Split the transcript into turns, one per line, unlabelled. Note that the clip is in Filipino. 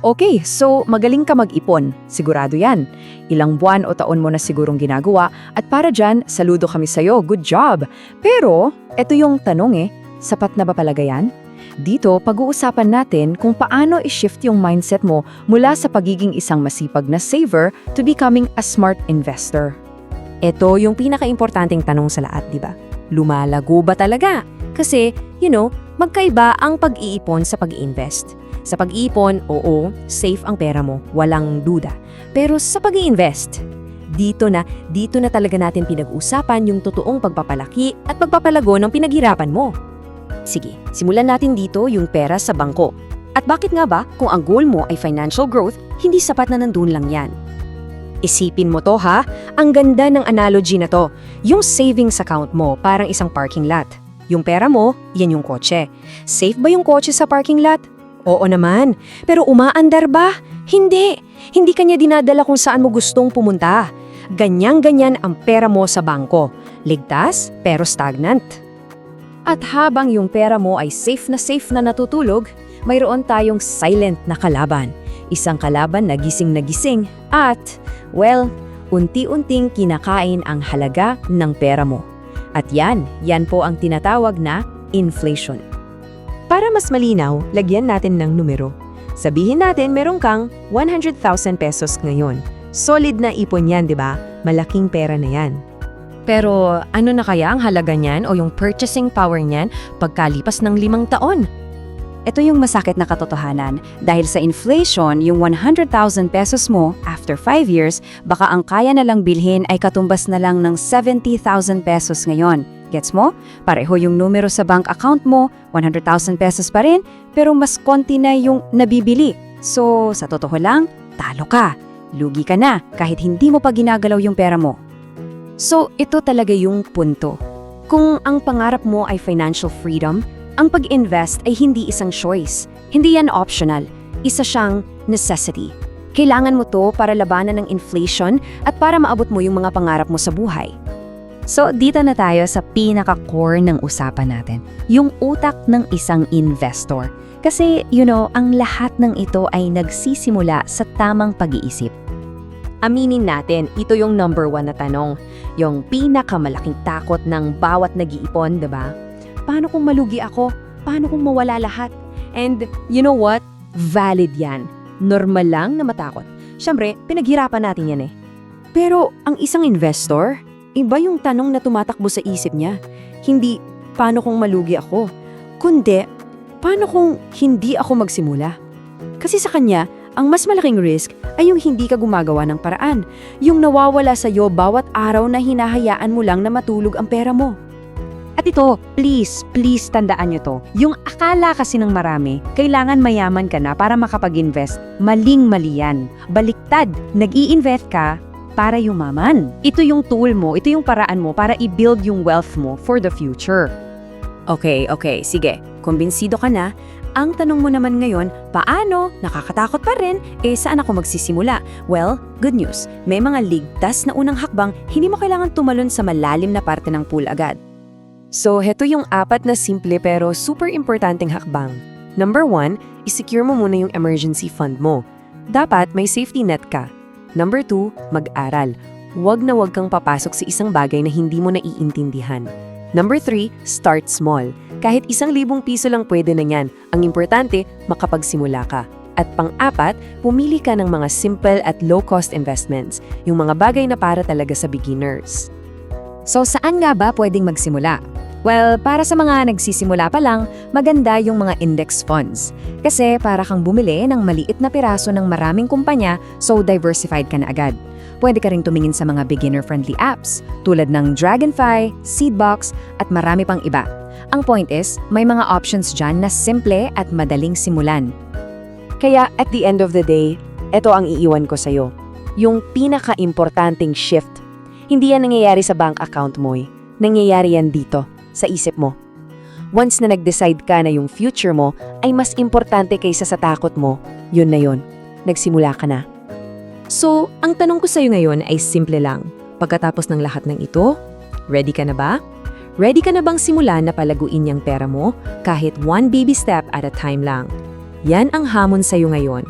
Okay, so magaling ka mag-ipon. Sigurado yan. Ilang buwan o taon mo na sigurong ginagawa at para dyan, saludo kami sa'yo. Good job! Pero, eto yung tanong sapat na ba palaga yan? Dito, pag-uusapan natin kung paano i-shift yung mindset mo mula sa pagiging isang masipag na saver to becoming a smart investor.
Ito yung pinaka-importanting tanong sa lahat, di ba? Lumalago ba talaga? Kasi, magkaiba ang pag-iipon sa pag-iinvest. Sa pag-iipon, oo, safe ang pera mo, walang duda. Pero sa pag-iinvest, dito na talaga natin pinag-usapan yung totoong pagpapalaki at pagpapalago ng pinaghirapan mo. Sige, simulan natin dito yung pera sa bangko. At bakit nga ba kung ang goal mo ay financial growth, hindi sapat na nandun lang yan? Isipin mo to ha, ang ganda ng analogy na to. Yung savings account mo parang isang parking lot. Yung pera mo, yan yung kotse. Safe ba yung kotse sa parking lot? Oo naman. Pero umaandar ba? Hindi. Hindi kanya dinadala kung saan mo gustong pumunta. Ganyan-ganyan ang pera mo sa bangko. Ligtas, pero stagnant.
At habang yung pera mo ay safe na natutulog, mayroon tayong silent na kalaban. Isang kalaban na gising at, unti-unting kinakain ang halaga ng pera mo. At yan po ang tinatawag na inflation.
Para mas malinaw, lagyan natin ng numero. Sabihin natin meron kang 100,000 pesos ngayon. Solid na ipon yan, di ba? Malaking pera na yan. Pero ano na kaya ang halaga niyan o yung purchasing power niyan pagkalipas ng 5 taon?
Ito yung masakit na katotohanan. Dahil sa inflation, yung 100,000 pesos mo, after 5 years, baka ang kaya na lang bilhin ay katumbas na lang ng 70,000 pesos ngayon. Gets mo? Pareho yung numero sa bank account mo, 100,000 pesos pa rin, pero mas konti na yung nabibili. So, sa totoo lang, talo ka. Lugi ka na kahit hindi mo pa ginagalaw yung pera mo. So, ito talaga yung punto. Kung ang pangarap mo ay financial freedom, ang pag-invest ay hindi isang choice. Hindi yan optional. Isa siyang necessity. Kailangan mo to para labanan ng inflation at para maabot mo yung mga pangarap mo sa buhay. So, dito na tayo sa pinaka-core ng usapan natin, yung utak ng isang investor. Kasi, ang lahat ng ito ay nagsisimula sa tamang pag-iisip.
Aminin natin, ito yung number 1 na tanong. Yung pinakamalaking takot ng bawat nag-iipon, diba? Paano kung malugi ako? Paano kung mawala lahat? And you know what? Valid yan. Normal lang na matakot. Siyempre, pinaghirapan natin yan eh.
Pero, ang isang investor, iba yung tanong na tumatakbo sa isip niya. Hindi, paano kung malugi ako? Kundi, paano kung hindi ako magsimula? Kasi sa kanya, ang mas malaking risk ay yung hindi ka gumagawa ng paraan. Yung nawawala sa'yo bawat araw na hinahayaan mo lang na matulog ang pera mo.
At ito, please tandaan nyo to. Yung akala kasi ng marami, kailangan mayaman ka na para makapag-invest. Maling-mali yan. Baliktad, nag-i-invest ka para yumaman. Ito yung tool mo, ito yung paraan mo para i-build yung wealth mo for the future.
Okay, sige. Kumbinsido ka na. Ang tanong mo naman ngayon, paano? Nakakatakot pa rin, saan ako magsisimula? Well, good news. May mga ligtas na unang hakbang, hindi mo kailangan tumalon sa malalim na parte ng pool agad.
So, heto yung 4 na simple pero super importanteng hakbang. Number 1, i-secure mo muna yung emergency fund mo. Dapat may safety net ka. Number 2, mag-aral. Huwag na huwag kang papasok sa isang bagay na hindi mo naiintindihan. Number 3, start small. Kahit 1,000 piso lang pwede na yan. Ang importante, makapagsimula ka. At pang-4, pumili ka ng mga simple at low-cost investments. Yung mga bagay na para talaga sa beginners.
So saan nga ba pwedeng magsimula? Well, para sa mga nagsisimula pa lang, maganda yung mga index funds. Kasi para kang bumili ng maliit na piraso ng maraming kumpanya, so diversified ka na agad. Pwede ka rin tumingin sa mga beginner-friendly apps tulad ng Dragonfly, Seedbox at marami pang iba. Ang point is, may mga options dyan na simple at madaling simulan.
Kaya at the end of the day, ito ang iiwan ko sa'yo. Yung pinaka-importanting shift. Hindi yan nangyayari sa bank account mo Nangyayari yan dito, sa isip mo. Once na nag-decide ka na yung future mo ay mas importante kaysa sa takot mo, yun na yun. Nagsimula ka na. So, ang tanong ko sa'yo ngayon ay simple lang. Pagkatapos ng lahat ng ito, ready ka na ba? Ready ka na bang simulan na palaguin yung pera mo kahit one baby step at a time lang? Yan ang hamon sa'yo ngayon.